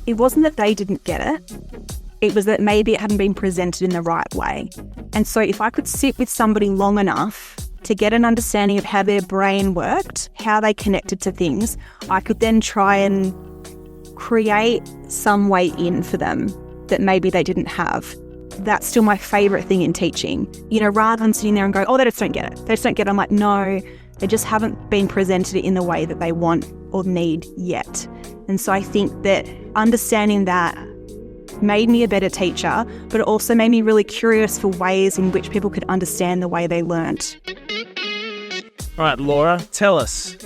it wasn't that they didn't get it. It was that maybe it hadn't been presented in the right way. And so if I could sit with somebody long enough to get an understanding of how their brain worked, how they connected to things, I could then try and create some way in for them that maybe they didn't have. That's still my favourite thing in teaching. You know, rather than sitting there and go, oh, they just don't get it. They just don't get it. I'm like, no, they just haven't been presented in the way that they want or need yet. And so I think that understanding that made me a better teacher, but it also made me really curious for ways in which people could understand the way they learnt. All right, Laura, tell us.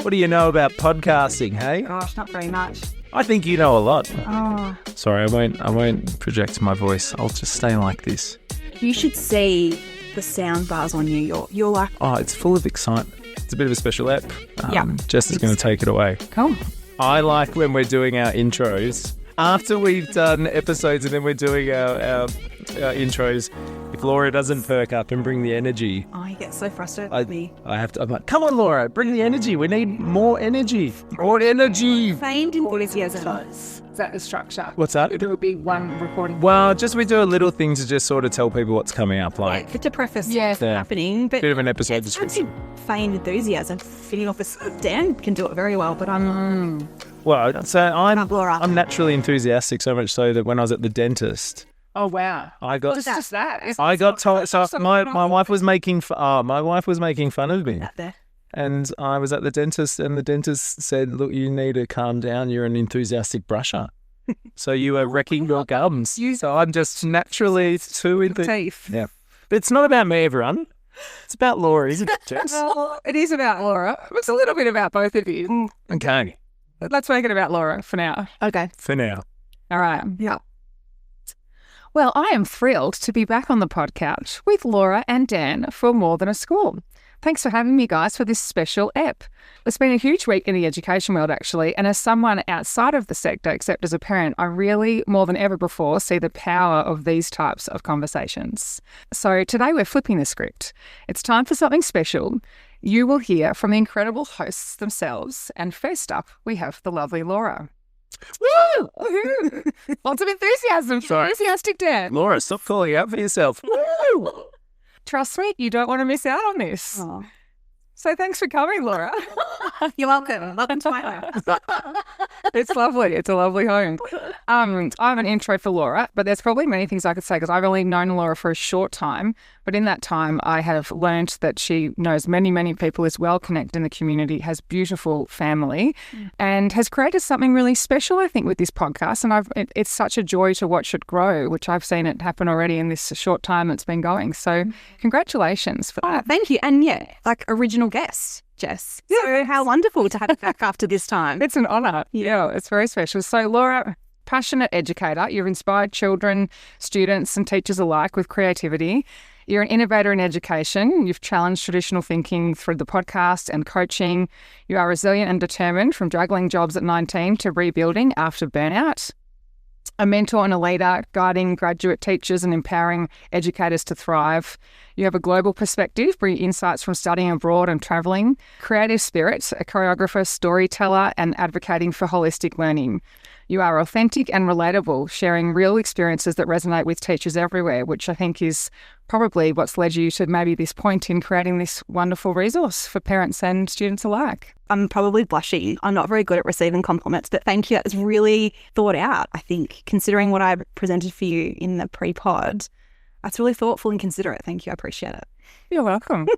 What do you know about podcasting, hey? Gosh, not very much. I think you know a lot. Oh. Sorry, I won't project my voice. I'll just stay like this. You should see the sound bars on you. You're like... Oh, it's full of excitement. It's a bit of a special app. Yeah. Jess is going to take it away. Cool. I like when we're doing our intros. After we've done episodes and then we're doing our intros, if Laura doesn't perk up and bring the energy... Oh, you get so frustrated with me. I'm like, come on, Laura, bring the energy. We need more energy. More energy. Feigned enthusiasm. Is that the structure? What's that? There will be one recording. Well, we do a little thing to just sort of tell people what's coming up. Like, Yeah, to preface Yes. what's happening. But bit of an episode it's description. feigned enthusiasm. Fitting off Dan can do it very well, but I'm... Well, so Laura. I'm naturally enthusiastic, so much so that when I was at the dentist, Oh, wow. I got Just that. I got told. So my wife was making my wife was making fun of me, out there. and I was at the dentist, and the dentist said, "Look, you need to calm down. You're an enthusiastic brusher, so you are wrecking your gums." So I'm just naturally too enthusiastic. Teeth. Yeah, but it's not about me, everyone. It's about Laura, isn't it, Jess? Well, it is about Laura. It's a little bit about both of you. Okay, Let's make it about Laura for now. Okay. for now. All right. Yeah. Well, I am thrilled to be back on the podcast with Laura and Dan for More Than a School. Thanks for having me, guys, for this special ep. It's been a huge week in the education world, actually, and as someone outside of the sector, except as a parent, I really, more than ever before, see the power of these types of conversations. So today we're flipping the script. It's time for something special. You will hear from the incredible hosts themselves, and first up, we have the lovely Laura. Woo! Woohoo! Lots of enthusiasm. Sorry. Enthusiastic Dan. Laura, stop calling out for yourself. Woo! Trust me, you don't want to miss out on this. Oh. So thanks for coming, Laura. You're welcome. Welcome to my home. It's lovely. It's a lovely home. I have an intro for Laura, but there's probably many things I could say because I've only known Laura for a short time. But in that time, I have learnt that she knows many, many people, is well connected in the community, has beautiful family, and has created something really special, I think, with this podcast. And it's such a joy to watch it grow, which I've seen it happen already in this short time it's been going. So congratulations for that. Oh, thank you. And yeah, like original guest, Jess. Yeah. So how wonderful to have you back after this time. It's an honour. Yeah, it's very special. So, Laura, passionate educator, you've inspired children, students and teachers alike with creativity. You're an innovator in education. You've challenged traditional thinking through the podcast and coaching. You are resilient and determined, from juggling jobs at 19 to rebuilding after burnout. A mentor and a leader, guiding graduate teachers and empowering educators to thrive. You have a global perspective, bring insights from studying abroad and travelling. Creative spirit, a choreographer, storyteller, and advocating for holistic learning. You are authentic and relatable, sharing real experiences that resonate with teachers everywhere, which I think is probably what's led you to maybe this point in creating this wonderful resource for parents and students alike. I'm probably blushing. I'm not very good at receiving compliments, but thank you. That was really thought out, I think, considering what I presented for you in the pre-pod. That's really thoughtful and considerate. Thank you. I appreciate it. You're welcome.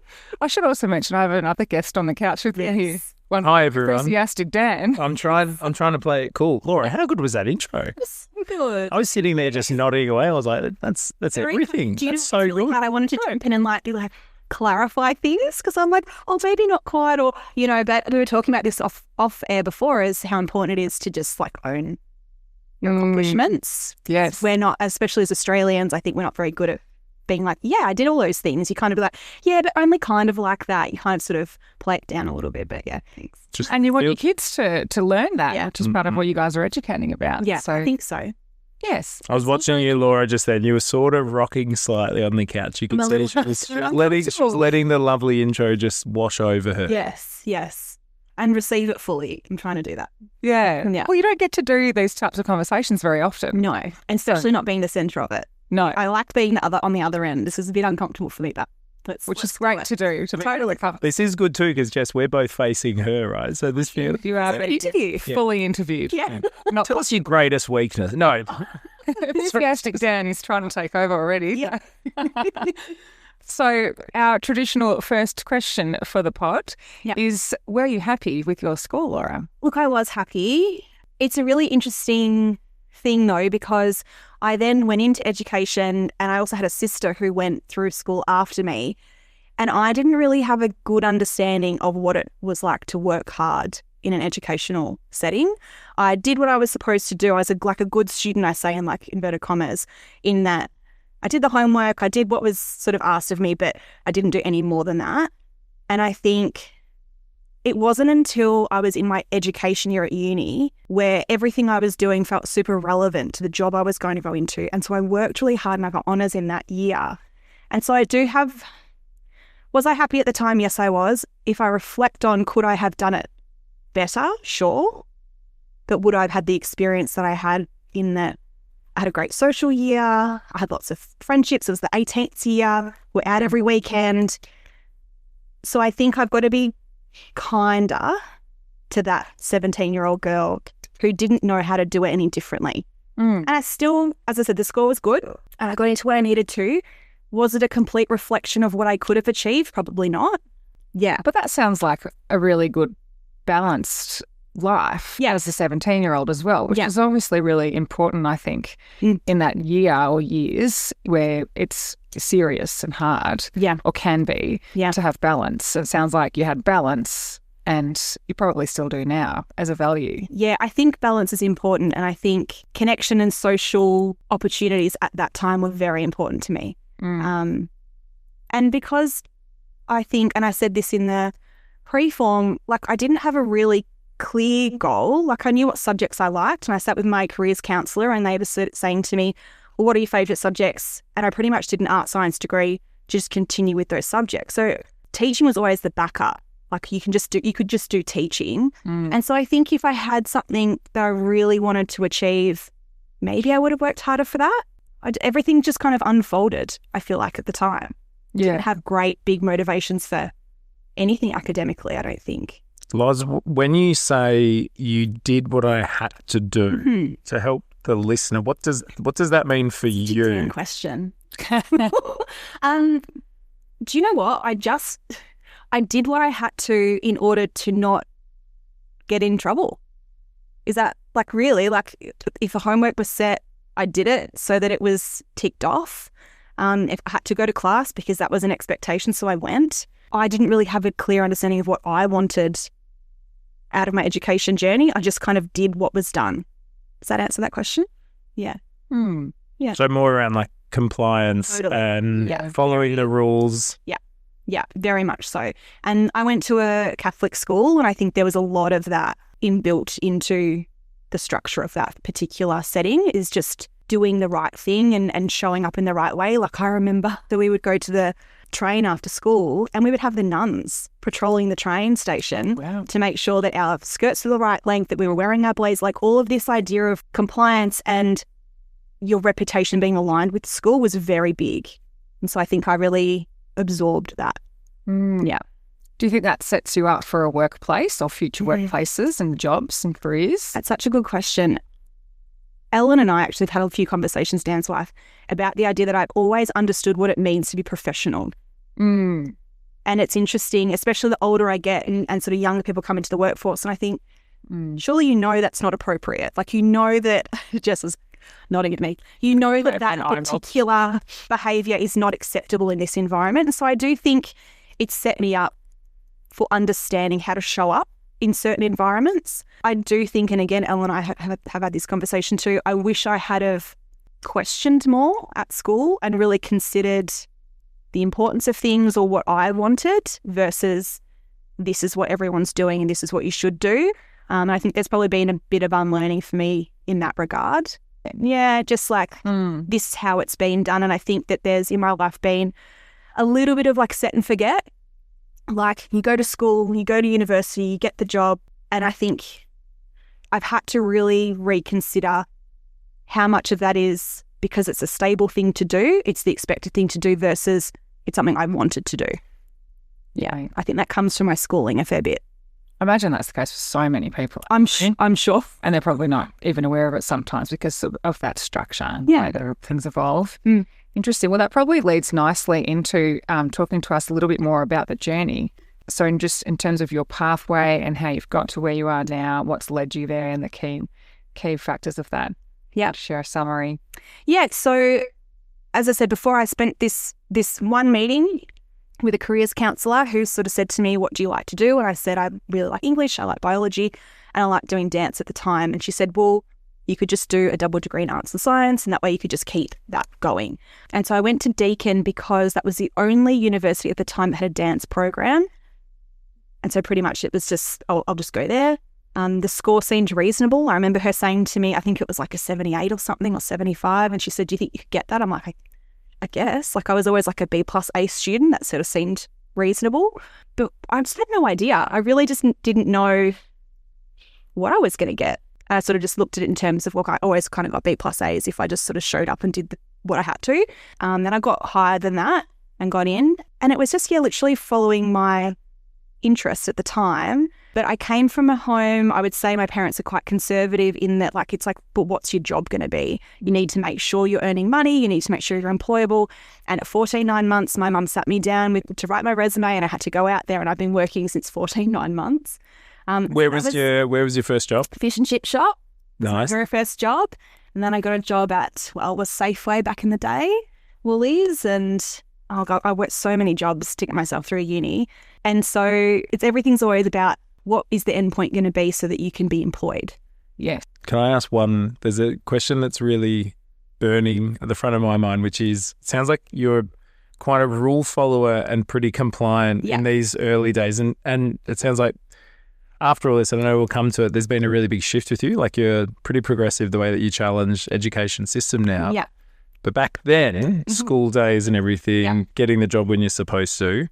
I should also mention I have another guest on the couch with me here. One Hi, everyone. enthusiastic Dan. I'm trying to play it cool. Laura, how good was that intro? Good. I was sitting there just nodding away. I was like, that's everything. Do you That's know so really good. hard? I wanted to jump in and clarify things because I'm like, oh, maybe not quite, or but we were talking about this off air before, as how important it is to just own your accomplishments. Yes. We're not, especially as Australians, I think we're not very good at being like, yeah, I did all those things. You kind of be like, yeah, but only kind of like that. You kind of sort of play it down a little bit, but yeah, thanks. And you want your kids to learn that, Yeah. which is part of what you guys are educating about. Yeah, So, I think so. yes. I was watching you, Laura, just then. You were sort of rocking slightly on the couch. You could I'm a see little she was letting the lovely intro just wash over her. Yes. and receive it fully. I'm trying to do that. Yeah. Well, you don't get to do these types of conversations very often. No, and especially not being the centre of it. No. I like being on the other end. This is a bit uncomfortable for me, but which is great to do. Totally cover. This is good too because, Jess, we're both facing her, right? So this feels... You are fully interviewed. Yeah. Not tell us your greatest weakness. No. Enthusiastic Dan is trying to take over already. Yeah. So our traditional first question for the pod is, were you happy with your school, Laura? Look, I was happy. It's a really interesting thing though, because I then went into education and I also had a sister who went through school after me, and I didn't really have a good understanding of what it was like to work hard in an educational setting. I did what I was supposed to do. I was a good student, I say in like inverted commas, in that I did the homework, I did what was sort of asked of me, but I didn't do any more than that. And I think it wasn't until I was in my education year at uni where everything I was doing felt super relevant to the job I was going to go into. And so I worked really hard and I got honours in that year. And so I do have... Was I happy at the time? Yes, I was. If I reflect on could I have done it better? Sure. But would I have had the experience that I had in that I had a great social year, I had lots of friendships, it was the 18th year, we're out every weekend. So I think I've got to be kinder to that 17-year-old girl who didn't know how to do it any differently. And I still, as I said, the score was good and I got into what I needed to. Was it a complete reflection of what I could have achieved? Probably not. Yeah. But that sounds like a really good balanced life as a 17-year-old as well, which is obviously really important, I think, in that year or years where it's serious and hard or can be to have balance. So it sounds like you had balance and you probably still do now as a value. Yeah, I think balance is important, and I think connection and social opportunities at that time were very important to me. And because I think, and I said this in the pre-form, like I didn't have a really clear goal. Like I knew what subjects I liked, and I sat with my careers counsellor and they were saying to me, well, what are your favourite subjects? And I pretty much did an art science degree, just continue with those subjects. So teaching was always the backup. Like you could just do teaching. And so I think if I had something that I really wanted to achieve, maybe I would have worked harder for that. Everything just kind of unfolded, I feel like, at the time. Didn't have great big motivations for anything academically, I don't think. Loz, when you say you did what I had to do to help the listener, what does that mean for you? Good question. Do you know what? I did what I had to in order to not get in trouble. Is that like really, like if a homework was set, I did it so that it was ticked off. If I had to go to class because that was an expectation, so I went. I didn't really have a clear understanding of what I wanted out of my education journey. I just kind of did what was done. Does that answer that question? Yeah. Yeah. So more around like compliance and following the rules. Yeah, very much so. And I went to a Catholic school, and I think there was a lot of that inbuilt into the structure of that particular setting, is just doing the right thing and showing up in the right way. Like I remember that we would go to the train after school and we would have the nuns patrolling the train station to make sure that our skirts were the right length, that we were wearing our blaze, like all of this idea of compliance and your reputation being aligned with the school was very big. And so I think I really absorbed that. Yeah. Do you think that sets you up for a workplace or future workplaces and jobs and careers? That's such a good question. Ellen and I actually have had a few conversations, Dan's wife, about the idea that I've always understood what it means to be professional. And it's interesting, especially the older I get and sort of younger people come into the workforce. And I think, surely you know that's not appropriate. Like you know that, Jess is nodding at me, you know that that particular behaviour is not acceptable in this environment. And so I do think it's set me up for understanding how to show up in certain environments. I do think, and again, Ellen and I have had this conversation too, I wish I had have questioned more at school and really considered the importance of things or what I wanted versus this is what everyone's doing and this is what you should do. I think there's probably been a bit of unlearning for me in that regard. Yeah, just like this is how it's been done. And I think that there's in my life been a little bit of like set and forget. like you go to school, you go to university, you get the job. And I think I've had to really reconsider how much of that is because it's a stable thing to do, it's the expected thing to do versus it's something I wanted to do. Yeah, I think that comes from my schooling a fair bit. I imagine that's the case for so many people. I'm sure. And they're probably not even aware of it sometimes because of that structure and Yeah. the way that things evolve. Mm. Interesting. Well, that probably leads nicely into talking to us a little bit more about the journey. So in terms of your pathway and how you've got to where you are now, what's led you there and the key factors of that. Yeah. Share a summary. Yeah, so as I said before, I spent this one meeting with a careers counsellor who sort of said to me, what do you like to do? And I said, I really like English, I like biology, and I like doing dance at the time. And she said, well, you could just do a double degree in arts and science, and that way you could just keep that going. And so I went to Deakin because that was the only university at the time that had a dance program. And so pretty much it was just, I'll just go there. The score seemed reasonable. I remember her saying to me, I think it was like a 78 or something, or 75. And she said, do you think you could get that? I'm like, I guess. Like I was always like a B+ A student. That sort of seemed reasonable. But I just had no idea. I really just didn't know what I was going to get. I sort of just looked at it in terms of, look, I always kind of got B+ A's if I just sort of showed up and did what I had to. Then I got higher than that and got in. And it was just, literally following my interest at the time. But I came from a home, I would say my parents are quite conservative in that, like, it's like, but what's your job going to be? You need to make sure you're earning money. You need to make sure you're employable. And at 9 months, my mum sat me down to write my resume, and I had to go out there, and I've been working since 9 months. Where was your first job? Fish and chip shop. Nice. My very first job. And then I got a job at, was Safeway back in the day, Woolies, and oh God, I worked so many jobs to get myself through uni. And so everything's always about what is the end point going to be so that you can be employed. Yes. Can I ask one? There's a question that's really burning at the front of my mind, which is, it sounds like you're quite a rule follower and pretty compliant in these early days. And it sounds like after all this, and I know we'll come to it, there's been a really big shift with you. Like you're pretty progressive the way that you challenge education system now. Yeah. But back then, school days and everything, getting the job when you're supposed to,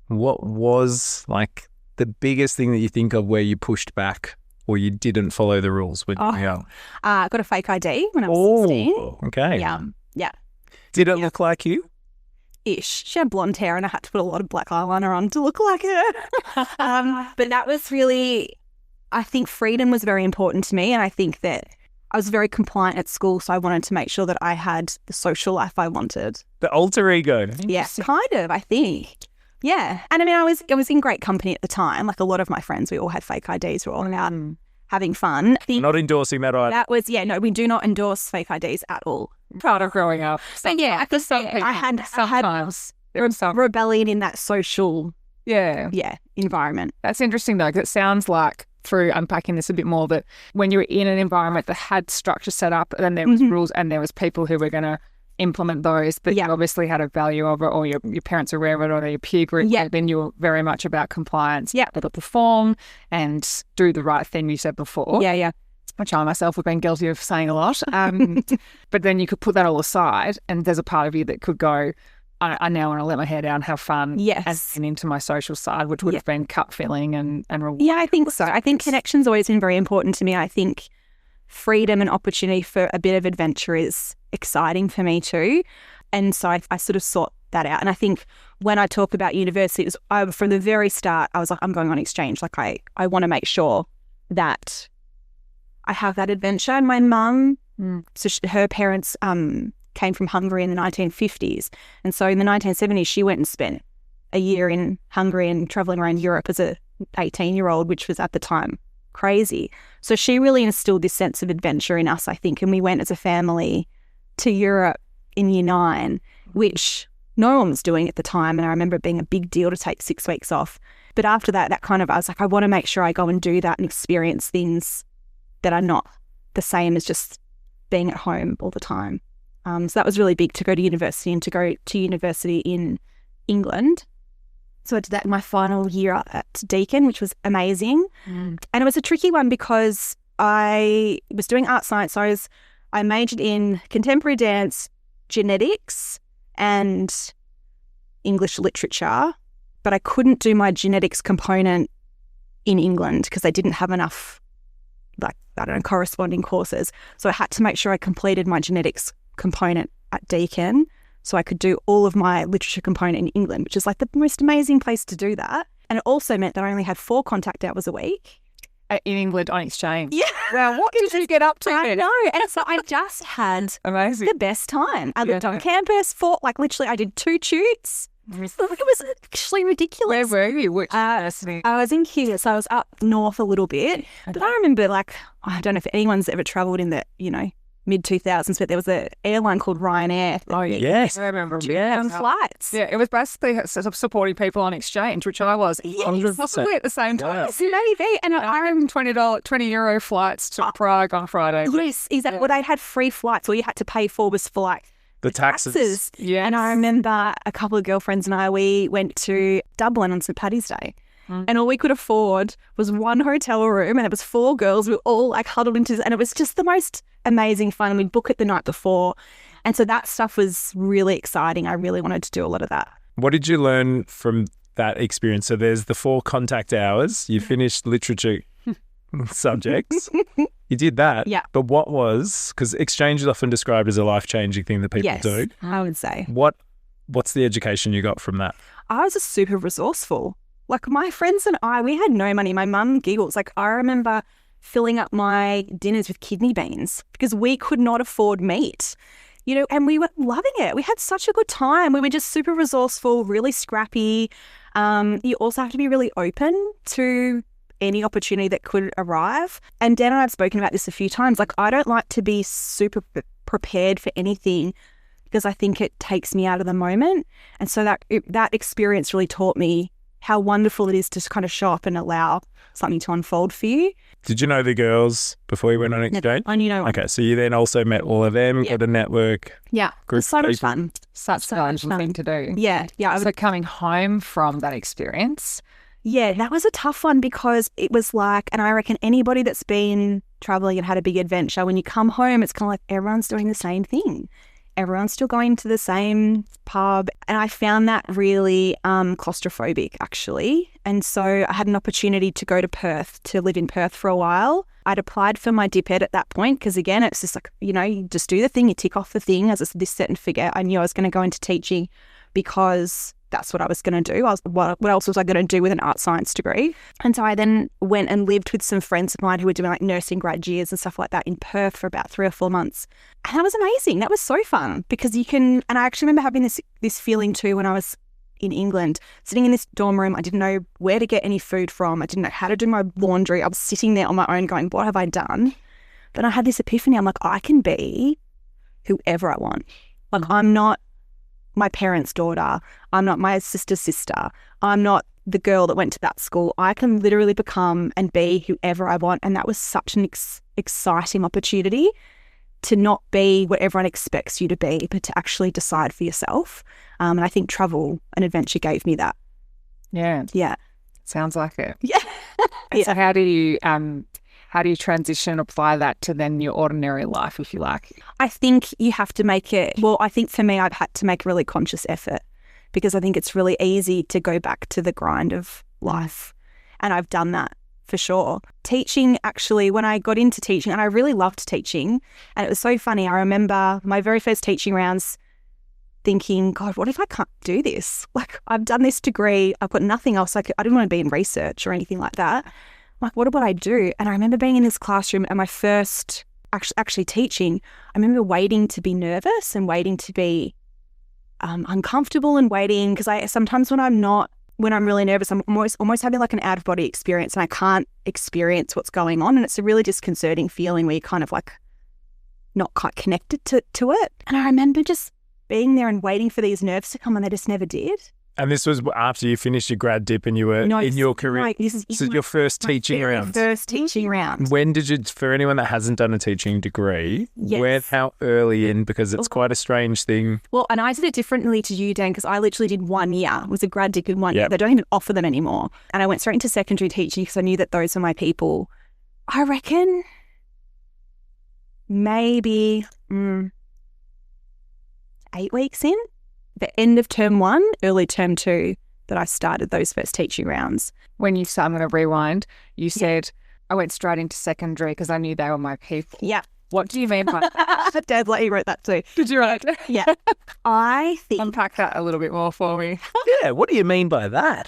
what was like the biggest thing that you think of where you pushed back or you didn't follow the rules when you were young? I got a fake ID when I was 16. Okay. Yeah. Did it look like you? Ish. She had blonde hair and I had to put a lot of black eyeliner on to look like her. But that was really, I think freedom was very important to me, and I think that I was very compliant at school, so I wanted to make sure that I had the social life I wanted. The alter ego. Yeah, kind of, I think. Yeah. And I mean, I was in great company at the time. Like a lot of my friends, we all had fake IDs. We were all out having fun. Not endorsing that either. That was, no, we do not endorse fake IDs at all. Part of growing up. But yeah, I had rebellion in that social environment. That's interesting though, because it sounds like, through unpacking this a bit more, that when you were in an environment that had structure set up, and then there was rules and there was people who were going to implement those, but you obviously had a value of it, or your parents were aware of it, or your peer group, then you were very much about compliance. Yeah. To perform and do the right thing, you said before. Yeah. Which I myself have been guilty of saying a lot. But then you could put that all aside, and there's a part of you that could go, I now want to let my hair down, have fun, and into my social side, which would have been cup filling and reward. Yeah, I think so. I think connection's always been very important to me. I think freedom and opportunity for a bit of adventure is exciting for me too. And so I sort of sought that out. And I think when I talk about university, from the very start, I was like, I'm going on exchange. Like I want to make sure that I have that adventure. And my mum, so her parents came from Hungary in the 1950s. And so in the 1970s, she went and spent a year in Hungary and traveling around Europe as a 18-year-old, which was at the time crazy. So she really instilled this sense of adventure in us, I think. And we went as a family to Europe in year 9, which no one was doing at the time. And I remember it being a big deal to take 6 weeks off. But after that I was like, I want to make sure I go and do that and experience things that are not the same as just being at home all the time. So that was really big, to go to university and to go to university in England. So I did that in my final year at Deakin, which was amazing. And it was a tricky one because I was doing art science. So I majored in contemporary dance, genetics, and English literature. but I couldn't do my genetics component in England because they didn't have enough, corresponding courses. So I had to make sure I completed my genetics component at Deakin so I could do all of my literature component in England, which is like the most amazing place to do that. And it also meant that I only had 4 contact hours a week. In England on exchange. Yeah. Well, what did you get up to? I know. And so I just had amazing the best time. I lived on campus for, literally I did 2 tutes. It was actually ridiculous. Where were you? Which university? I was in Kew, so I was up north a little bit. Okay. But I remember, I don't know if anyone's ever travelled in the, mid-2000s, but there was an airline called Ryanair. Oh, yeah. Yes. I remember. Flights. Yeah, it was basically supporting people on exchange, which I was. Yes. Possibly at the same time. Yes, maybe. And I remember €20 flights to Prague on Friday. Yes, exactly. What I had free flights. All you had to pay for was for the taxes. Yeah. And I remember a couple of girlfriends and I, we went to Dublin on St. Paddy's Day. And all we could afford was 1 hotel room, and it was 4 girls. We were all huddled into, and it was just the most amazing fun. And we'd book it the night before. And so that stuff was really exciting. I really wanted to do a lot of that. What did you learn from that experience? So there's the 4 contact hours. You finished literature subjects. You did that. Yeah. But what was, because exchange is often described as a life-changing thing that people do. Yes, I would say. What's the education you got from that? I was super resourceful. My friends and I, we had no money. My mum giggles. I remember filling up my dinners with kidney beans because we could not afford meat, and we were loving it. We had such a good time. We were just super resourceful, really scrappy. You also have to be really open to any opportunity that could arrive. And Dan and I have spoken about this a few times. I don't like to be super prepared for anything because I think it takes me out of the moment. And so that experience really taught me how wonderful it is to kind of show up and allow something to unfold for you. Did you know the girls before you went on exchange? I knew no one. Okay, so you then also met all of them, got a network. Yeah, it was so much fun. Such a fun thing to do. Yeah. So coming home from that experience. Yeah, that was a tough one because it was and I reckon anybody that's been travelling and had a big adventure, when you come home, it's kind of everyone's doing the same thing. Everyone's still going to the same pub. And I found that really claustrophobic, actually. And so I had an opportunity to go to Perth, to live in Perth for a while. I'd applied for my DipEd at that point because, again, it's just you just do the thing, you tick off the thing as this, set and forget. I knew I was going to go into teaching because that's what I was going to do. What else was I going to do with an art science degree? And so I then went and lived with some friends of mine who were doing nursing grad years and stuff like that in Perth for about 3 or 4 months. And that was amazing. That was so fun because and I actually remember having this feeling too when I was in England, sitting in this dorm room. I didn't know where to get any food from. I didn't know how to do my laundry. I was sitting there on my own going, what have I done? But I had this epiphany. I'm like, I can be whoever I want. I'm not my parents' daughter. I'm not my sister's sister. I'm not the girl that went to that school. I can literally become and be whoever I want. And that was such an exciting opportunity to not be what everyone expects you to be, but to actually decide for yourself. And I think travel and adventure gave me that. Yeah. Yeah. Sounds like it. Yeah. So how do you transition, apply that to then your ordinary life, if you like? I think you have to make it, I think for me, I've had to make a really conscious effort because I think it's really easy to go back to the grind of life. And I've done that for sure. Teaching, actually, when I got into teaching, and I really loved teaching, and it was so funny. I remember my very first teaching rounds thinking, God, what if I can't do this? I've done this degree, I've got nothing else. I didn't want to be in research or anything like that. What would I do? And I remember being in this classroom and my first actually teaching, I remember waiting to be nervous and waiting to be uncomfortable and waiting because sometimes when I'm really nervous, I'm almost having an out of body experience and I can't experience what's going on. And it's a really disconcerting feeling where you're kind of not quite connected to it. And I remember just being there and waiting for these nerves to come and they just never did. And this was after you finished your grad dip and you were in your career. This is your first teaching round. First teaching round. When did you, for anyone that hasn't done a teaching degree, how early in, because it's quite a strange thing. Well, and I did it differently to you, Dan, because I literally did 1 year. It was a grad dip in 1 year. They don't even offer them anymore. And I went straight into secondary teaching because I knew that those were my people. I reckon maybe 8 weeks in. The end of term 1, early term 2, that I started those first teaching rounds. When you started, I'm going to rewind, you said, I went straight into secondary because I knew they were my people. Yeah. What do you mean by that? Dad, like, you wrote that too. Did you write it? Yeah. I think... Unpack that a little bit more for me. Yeah, what do you mean by that?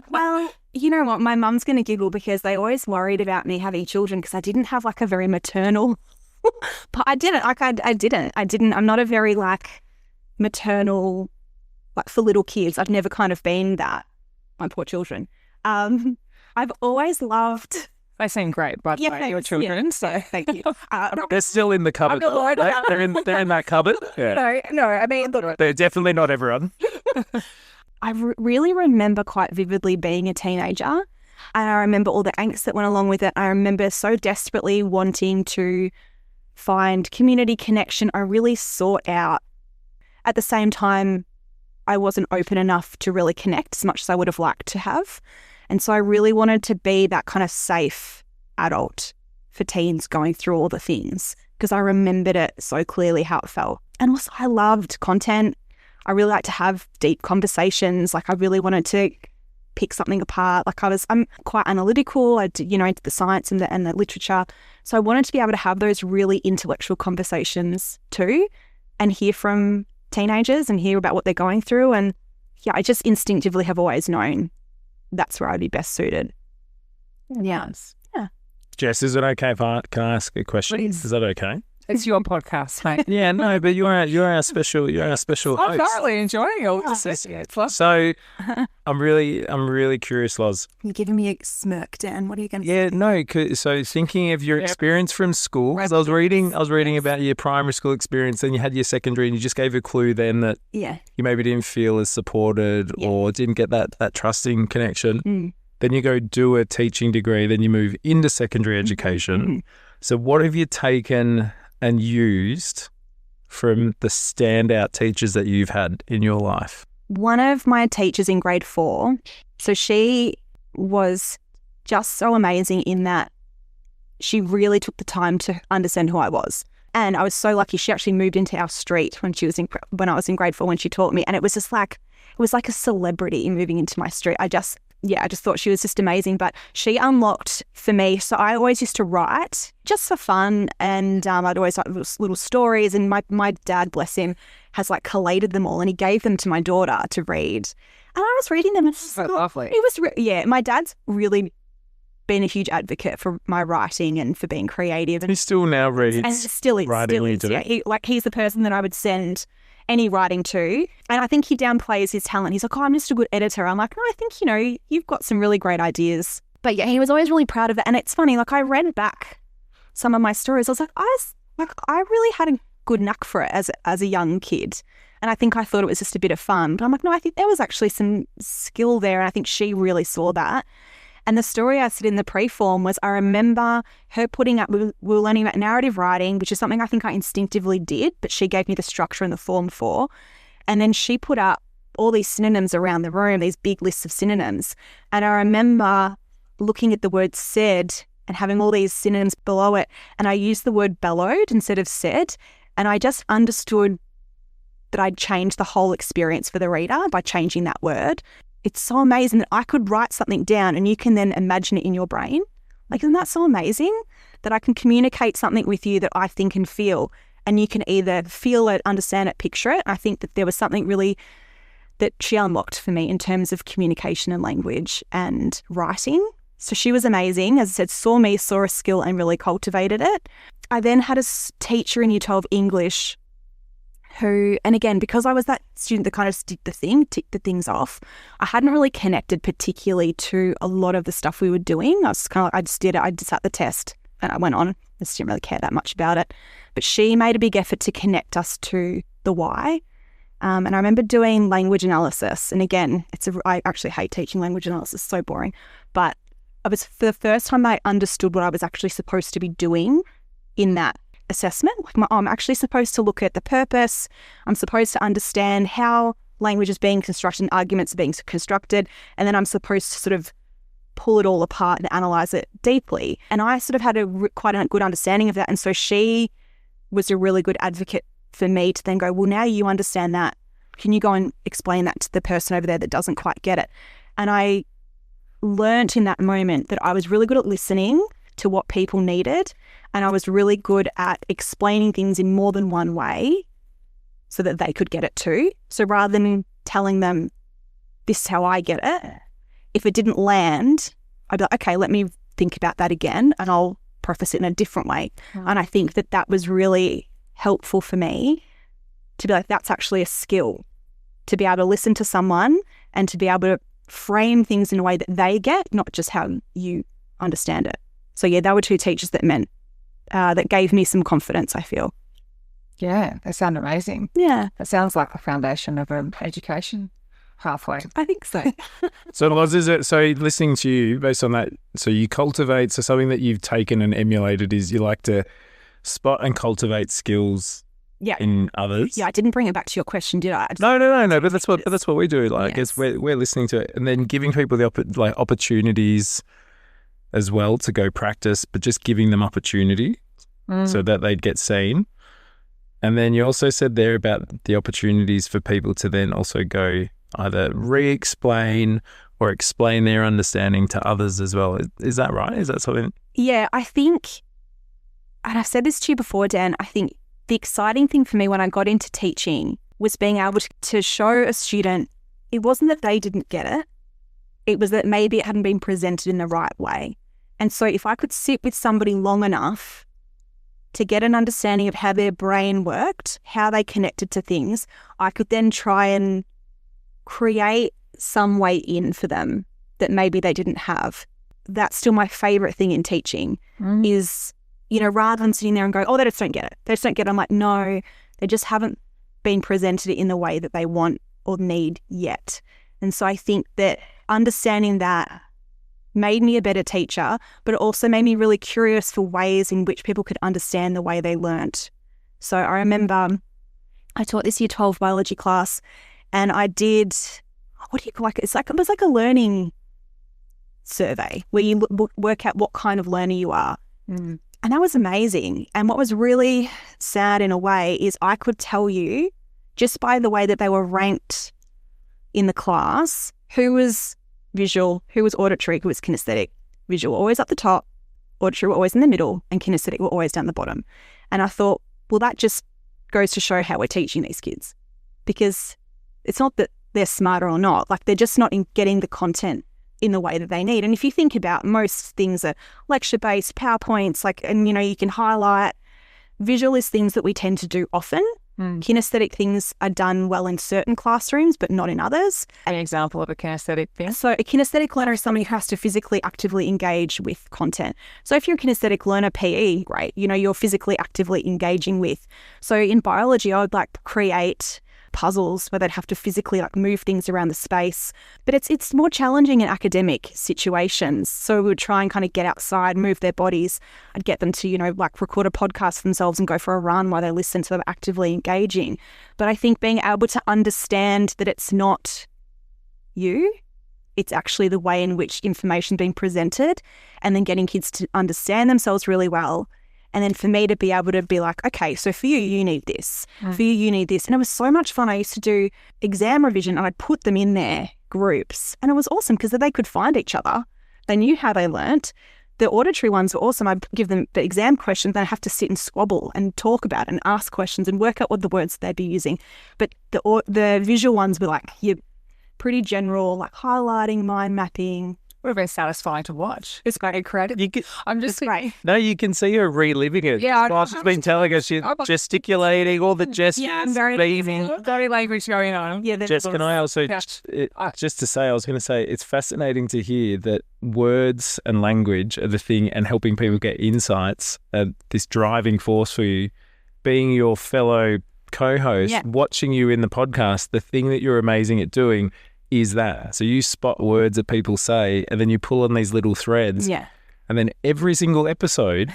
Well, you know what? My mum's going to giggle because they always worried about me having children because I didn't have like a very maternal... But I didn't. I didn't. I'm not a very like maternal, like for little kids. I've never kind of been that. My poor children. I've always loved... They seem great, by the way, your children. Yeah. So thank you. They're still in the cupboard. They're in that cupboard. Yeah. No. I mean, They're definitely not everyone. I really remember quite vividly being a teenager, and I remember all the angst that went along with it. I remember so desperately wanting to find community connection. I really sought out. At the same time, I wasn't open enough to really connect as much as I would have liked to have. And so I really wanted to be that kind of safe adult for teens going through all the things because I remembered it so clearly how it felt. And also I loved content. I really like to have deep conversations. Like I really wanted to pick something apart. Like I'm quite analytical. I did, into the science and the literature. So I wanted to be able to have those really intellectual conversations too and hear from teenagers and hear about what they're going through. And yeah, I just instinctively have always known that's where I'd be best suited. Yes. Yeah. Jess, is it okay if I can ask a question? Please. Is that okay? It's your podcast, mate. Yeah, no, but you're our special host. I'm thoroughly enjoying all this. So I'm really curious, Loz. You're giving me a smirk, Dan. What are you going to say? Yeah, no. So thinking of your experience from school, because I was reading about your primary school experience, and you had your secondary, and you just gave a clue then that you maybe didn't feel as supported or didn't get that trusting connection. Mm. Then you go do a teaching degree, then you move into secondary education. Mm-hmm. So what have you taken and used from the standout teachers that you've had in your life? One of my teachers in grade 4, so she was just so amazing in that she really took the time to understand who I was. And I was so lucky she actually moved into our street when I was in grade 4 when she taught me. And it was just like, a celebrity moving into my street. I just thought she was just amazing. But she unlocked for me. So I always used to write just for fun. And I'd always write little stories. And my dad, bless him, has like collated them all. And he gave them to my daughter to read. And I was reading them. And so lovely. It was, my dad's really been a huge advocate for my writing and for being creative. He still now reads. And still is. Yeah. He's the person that I would send any writing to. And I think he downplays his talent. He's like, I'm just a good editor. I'm like, no, I think, you've got some really great ideas. But yeah, he was always really proud of it. And it's funny, like I read back some of my stories. I was like, I really had a good knack for it as a young kid. And I think I thought it was just a bit of fun. But I'm like, no, I think there was actually some skill there. And I think she really saw that. And the story I said in the pre-form was I remember her putting up, we were learning about narrative writing, which is something I think I instinctively did, but she gave me the structure and the form for. And then she put up all these synonyms around the room, these big lists of synonyms. And I remember looking at the word said and having all these synonyms below it. And I used the word bellowed instead of said. And I just understood that I'd changed the whole experience for the reader by changing that word. It's so amazing that I could write something down and you can then imagine it in your brain. Like, isn't that so amazing that I can communicate something with you that I think and feel, and you can either feel it, understand it, picture it. I think that there was something really that she unlocked for me in terms of communication and language and writing. So she was amazing. As I said, saw a skill and really cultivated it. I then had a teacher in Year 12 English who, and again, because I was that student that kind of ticked the things off, I hadn't really connected particularly to a lot of the stuff we were doing. I was kind of like, I just sat the test and I went on. I just didn't really care that much about it. But she made a big effort to connect us to the why. And I remember doing language analysis. And again, I actually hate teaching language analysis, so boring. But it was for the first time I understood what I was actually supposed to be doing in that assessment. Like I'm actually supposed to look at the purpose. I'm supposed to understand how language is being constructed and arguments are being constructed. And then I'm supposed to sort of pull it all apart and analyze it deeply. And I sort of had quite a good understanding of that. And so she was a really good advocate for me to then go, well, now you understand that. can you go and explain that to the person over there that doesn't quite get it? And I learnt in that moment that I was really good at listening to what people needed, and I was really good at explaining things in more than one way so that they could get it too. So rather than telling them, this is how I get it, if it didn't land, I'd be like, okay, let me think about that again and I'll process it in a different way. And I think that that was really helpful for me to be like, that's actually a skill, to be able to listen to someone and to be able to frame things in a way that they get, not just how you understand it. So yeah, they were two teachers that gave me some confidence, I feel. Yeah, they sound amazing. Yeah. That sounds like the foundation of an education pathway. I think so. So Loz, listening to you based on that, so you cultivate, so something that you've taken and emulated is you like to spot and cultivate skills in others. Yeah, I didn't bring it back to your question, did I? No. But that's what we do. Like, yes. We're listening to it and then giving people the opportunities as well to go practice, but just giving them opportunity so that they'd get seen. And then you also said there about the opportunities for people to then also go either re-explain or explain their understanding to others as well. Is that right? Is that something? Yeah, I think, and I've said this to you before, Dan, I think the exciting thing for me when I got into teaching was being able to show a student it wasn't that they didn't get it. It was that maybe it hadn't been presented in the right way. And so if I could sit with somebody long enough to get an understanding of how their brain worked, how they connected to things, I could then try and create some way in for them that maybe they didn't have. That's still my favourite thing in teaching is, rather than sitting there and going, oh, they just don't get it. They just don't get it. I'm like, no, they just haven't been presented in the way that they want or need yet. And so I think that understanding that made me a better teacher, but it also made me really curious for ways in which people could understand the way they learnt. So I remember I taught this year 12 biology class and I did, what do you call it? It was like a learning survey where you work out what kind of learner you are. And that was amazing. And what was really sad in a way is I could tell you just by the way that they were ranked in the class, who was visual, who was auditory, who was kinesthetic. Visual always up the top, auditory were always in the middle, and kinesthetic were always down the bottom. And I thought, well, that just goes to show how we're teaching these kids, because it's not that they're smarter or not, like they're just not getting the content in the way that they need. And if you think about most things are lecture-based, PowerPoints, you can highlight. Visual is things that we tend to do often. Kinesthetic things are done well in certain classrooms, but not in others. An example of a kinesthetic thing? So a kinesthetic learner is somebody who has to physically actively engage with content. So if you're a kinesthetic learner, PE, great. You're physically actively engaging with. So in biology, I would create puzzles where they'd have to physically move things around the space. But it's more challenging in academic situations. So we would try and kind of get outside, move their bodies. I'd get them to, record a podcast themselves and go for a run while they listen to them actively engaging. But I think being able to understand that it's not you, it's actually the way in which information is being presented, and then getting kids to understand themselves really well. And then for me to be able to be like, okay, so for you, you need this. For you, you need this. And it was so much fun. I used to do exam revision and I'd put them in their groups. And it was awesome because they could find each other. They knew how they learnt. The auditory ones were awesome. I'd give them the exam questions, then I'd have to sit and squabble and talk about it and ask questions and work out what the words they'd be using. But the visual ones were you're pretty general, highlighting, mind mapping. Would have been satisfying to watch. It's very creative. I'm just great. No, you can see her reliving it. Yeah, She's been telling us she's gesticulating, all the gestures. Yeah, I'm very language going on. Yeah, Jess, can I also just to say, I was going to say, it's fascinating to hear that words and language are the thing, and helping people get insights, this driving force for you, being your fellow co-host, watching you in the podcast, the thing that you're amazing at doing is that. So you spot words that people say and then you pull on these little threads. Yeah. And then every single episode,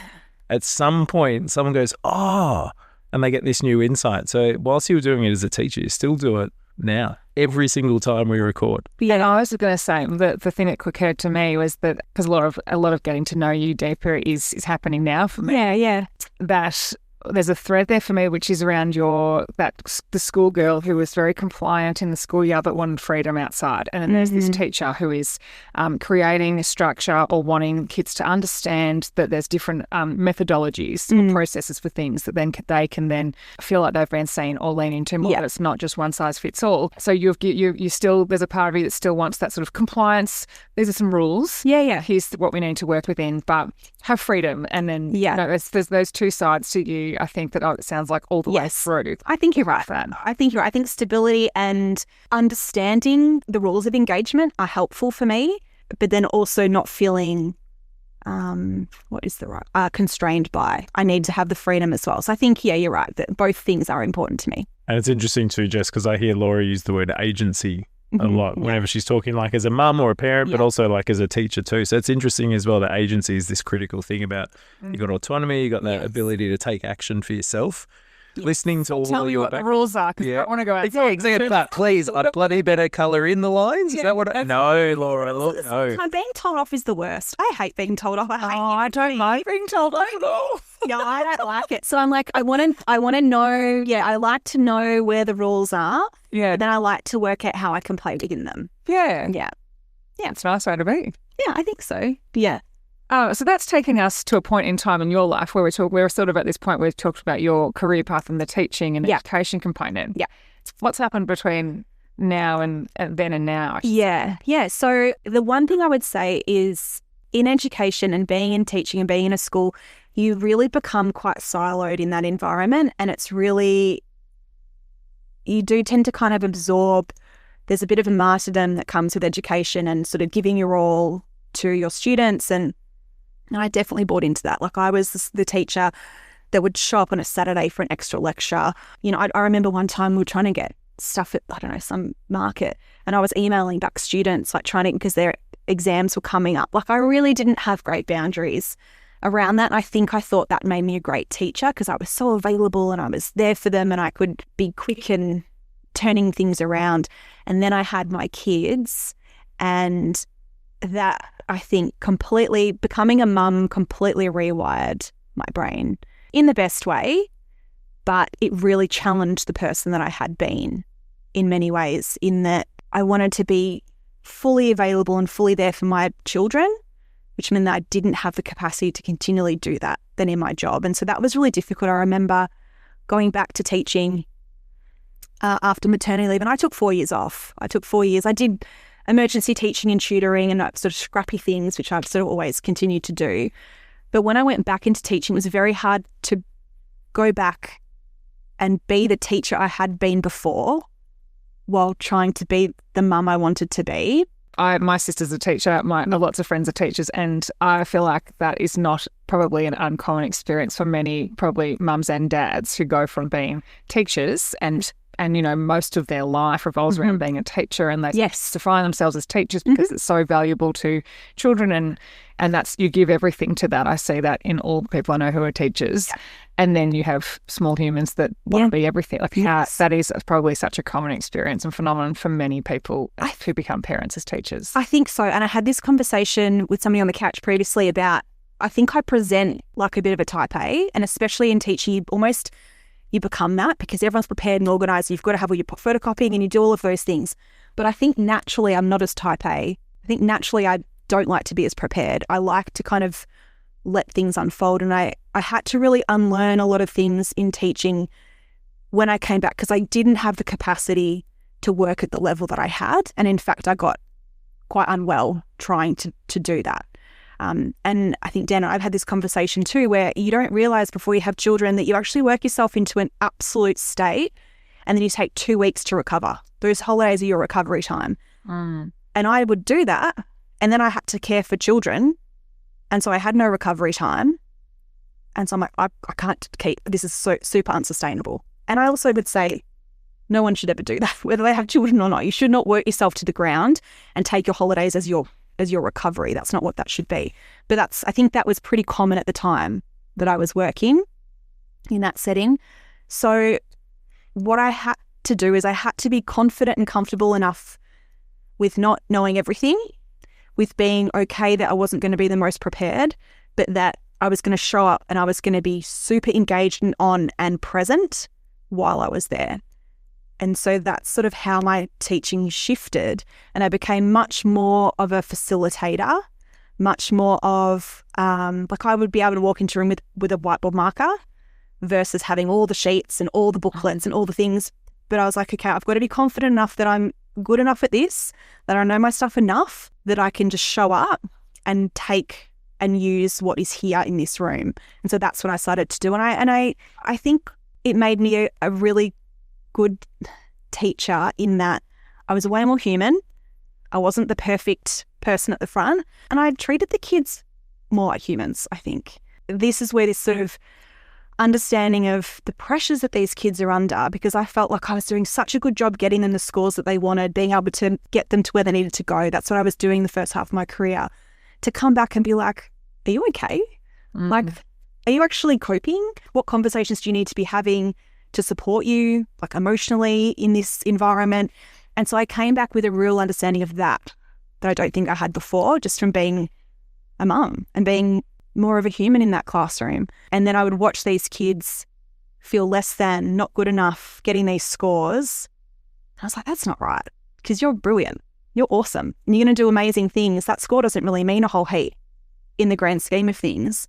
at some point, someone goes, oh, and they get this new insight. So whilst you were doing it as a teacher, you still do it now, every single time we record. Yeah, I was going to say the thing that occurred to me was that, because a lot of getting to know you deeper is happening now for me. Yeah. That there's a thread there for me, which is around the schoolgirl who was very compliant in the schoolyard but wanted freedom outside. And then there's this teacher who is creating a structure or wanting kids to understand that there's different methodologies or processes for things that then they can then feel like they've been seen or lean into more. That it's not just one size fits all. So you still, there's a part of you that still wants that sort of compliance. These are some rules. Yeah. Here's what we need to work within, but have freedom. And then there's those two sides to you. I think that it sounds like all the way through. I think you're right. I think you're right. I think stability and understanding the rules of engagement are helpful for me, but then also not feeling constrained by. I need to have the freedom as well. So I think, you're right, that both things are important to me. And it's interesting too, Jess, because I hear Laura use the word agency a lot whenever she's talking, like as a mum or a parent, but also like as a teacher too. So it's interesting as well that agency is this critical thing about you got autonomy, you got that ability to take action for yourself. Listening to all tell me what the rules are, because I don't want to go outside. Exactly. Please, I'd bloody better colour in the lines. Is that what? No, Laura, no. Being told off is the worst. I hate being told off. I don't like being told off. No, I don't like it. So I'm like, I want to know. Yeah, I like to know where the rules are. Yeah. Then I like to work out how I can play within them. Yeah. Yeah. It's a nice way to be. Yeah, I think so. Yeah. So that's taken us to a point in time in your life where we're sort of at this point where we've talked about your career path and the teaching and education component. Yeah. What's happened between now and then and now? Yeah. So the one thing I would say is in education and being in teaching and being in a school, you really become quite siloed in that environment, and it's really, you do tend to kind of absorb, there's a bit of a martyrdom that comes with education and sort of giving your all to your students, and I definitely bought into that. Like I was the teacher that would show up on a Saturday for an extra lecture. You know, I remember one time we were trying to get stuff at, some market, and I was emailing back students, like trying to, because their exams were coming up. Like I really didn't have great boundaries around that. And I thought that made me a great teacher because I was so available and I was there for them and I could be quick and turning things around. And then I had my kids, and that, I think, completely becoming a mum completely rewired my brain in the best way, but it really challenged the person that I had been in many ways, in that I wanted to be fully available and fully there for my children, which meant that I didn't have the capacity to continually do that then in my job. And so that was really difficult. I remember going back to teaching after maternity leave, and I took 4 years off. I did emergency teaching and tutoring and sort of scrappy things, which I've sort of always continued to do. But when I went back into teaching, it was very hard to go back and be the teacher I had been before while trying to be the mum I wanted to be. My sister's a teacher, lots of friends are teachers, and I feel like that is not probably an uncommon experience for many, probably mums and dads who go from being teachers and most of their life revolves around being a teacher, and they define themselves as teachers because it's so valuable to children, and that's, you give everything to that. I see that in all the people I know who are teachers. Yeah. And then you have small humans that want to be everything. Like how that is probably such a common experience and phenomenon for many people who become parents as teachers. I think so. And I had this conversation with somebody on the couch previously about, I think I present like a bit of a type A, and especially in teaching, you become that because everyone's prepared and organised. You've got to have all your photocopying and you do all of those things. But I think naturally I'm not as type A. I think naturally I don't like to be as prepared. I like to kind of let things unfold. And I had to really unlearn a lot of things in teaching when I came back because I didn't have the capacity to work at the level that I had. And in fact, I got quite unwell trying to do that. And I think, Dan, I've had this conversation too where you don't realise before you have children that you actually work yourself into an absolute state and then you take 2 weeks to recover. Those holidays are your recovery time. And I would do that, and then I had to care for children, and so I had no recovery time. And so I'm like, I can't keep, this is so super unsustainable. And I also would say no one should ever do that, whether they have children or not. You should not work yourself to the ground and take your holidays as your recovery. That's not what that should be. But I think that was pretty common at the time that I was working in that setting. So what I had to do is I had to be confident and comfortable enough with not knowing everything, with being okay that I wasn't going to be the most prepared, but that I was going to show up and I was going to be super engaged and on and present while I was there. And so that's sort of how my teaching shifted. And I became much more of a facilitator, much more of like I would be able to walk into a room with a whiteboard marker versus having all the sheets and all the booklets and all the things. But I was like, okay, I've got to be confident enough that I'm good enough at this, that I know my stuff enough, that I can just show up and take and use what is here in this room. And so that's what I started to do. And I think it made me a really good teacher in that I was way more human. I wasn't the perfect person at the front, and I treated the kids more like humans, I think. This is where this sort of understanding of the pressures that these kids are under, because I felt like I was doing such a good job getting them the scores that they wanted, being able to get them to where they needed to go. That's what I was doing the first half of my career. To come back and be like, are you okay? Like, are you actually coping? What conversations do you need to be having to support you, like emotionally in this environment? And so I came back with a real understanding of that I don't think I had before, just from being a mum and being more of a human in that classroom. And then I would watch these kids feel less than, not good enough, getting these scores. I was like, that's not right, because you're brilliant. You're awesome. And you're going to do amazing things. That score doesn't really mean a whole heap in the grand scheme of things.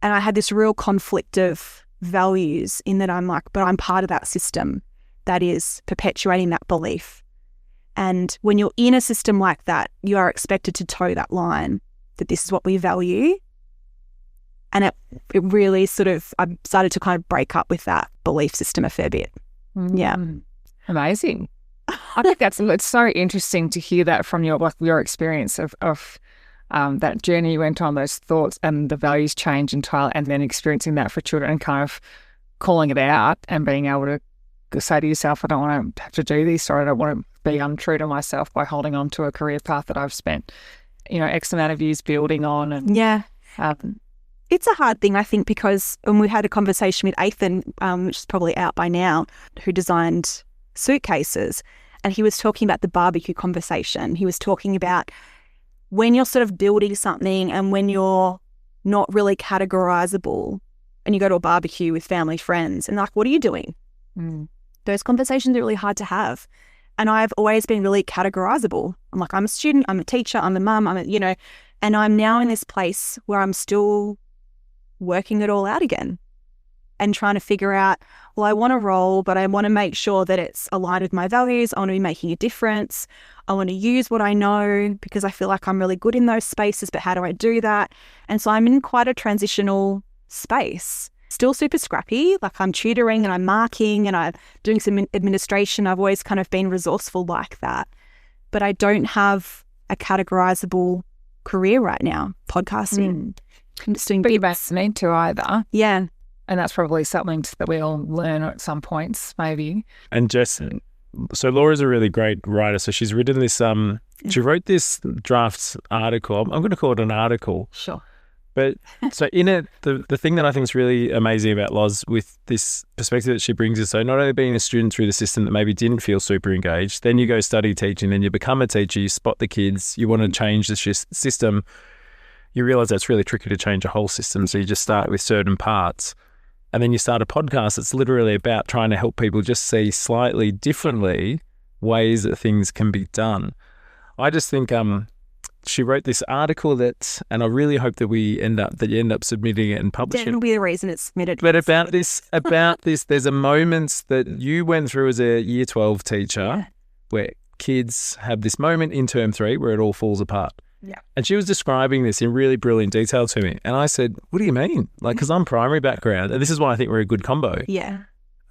And I had this real conflict of values in that I'm like, but I'm part of that system that is perpetuating that belief. And when you're in a system like that, you are expected to toe that line, that this is what we value. And it really sort of, I started to kind of break up with that belief system a fair bit. Yeah. Amazing. I think it's so interesting to hear that from your experience of that journey you went on, those thoughts and the values change entirely, and then experiencing that for children and kind of calling it out and being able to say to yourself, I don't want to have to do this, or I don't want to be untrue to myself by holding on to a career path that I've spent, X amount of years building on. And yeah. It's a hard thing, I think, because when we had a conversation with Ethan, which is probably out by now, who designed suitcases, and he was talking about the barbecue conversation. He was talking about when you're sort of building something and when you're not really categorizable and you go to a barbecue with family, friends, and like, what are you doing? Those conversations are really hard to have. And I've always been really categorizable. I'm like, I'm a student, I'm a teacher, I'm a mum, and I'm now in this place where I'm still working it all out again and trying to figure out, well, I want a role, but I want to make sure that it's aligned with my values. I want to be making a difference. I want to use what I know because I feel like I'm really good in those spaces, but how do I do that? And so I'm in quite a transitional space. Still super scrappy, like I'm tutoring and I'm marking and I'm doing some administration. I've always kind of been resourceful like that. But I don't have a categorizable career right now, podcasting. I'm just doing but you don't need to either. Yeah. And that's probably something that we all learn at some points, maybe. And Jess, so Laura's a really great writer. So she's written this, she wrote this draft article. I'm going to call it an article. Sure. But so in it, the thing that I think is really amazing about Loz with this perspective that she brings is, so not only being a student through the system that maybe didn't feel super engaged, then you go study teaching, then you become a teacher, you spot the kids, you want to change the system, you realise that's really tricky to change a whole system, so you just start with certain parts. And then you start a podcast that's literally about trying to help people just see slightly differently ways that things can be done. I just think she wrote this article and I really hope that you end up submitting it and publishing it. That'll be the reason it's submitted. But about this, there's a moment that you went through as a year 12 teacher where kids have this moment in term 3 where it all falls apart. Yeah. And she was describing this in really brilliant detail to me. And I said, what do you mean? Like, because I'm primary background, and this is why I think we're a good combo. Yeah.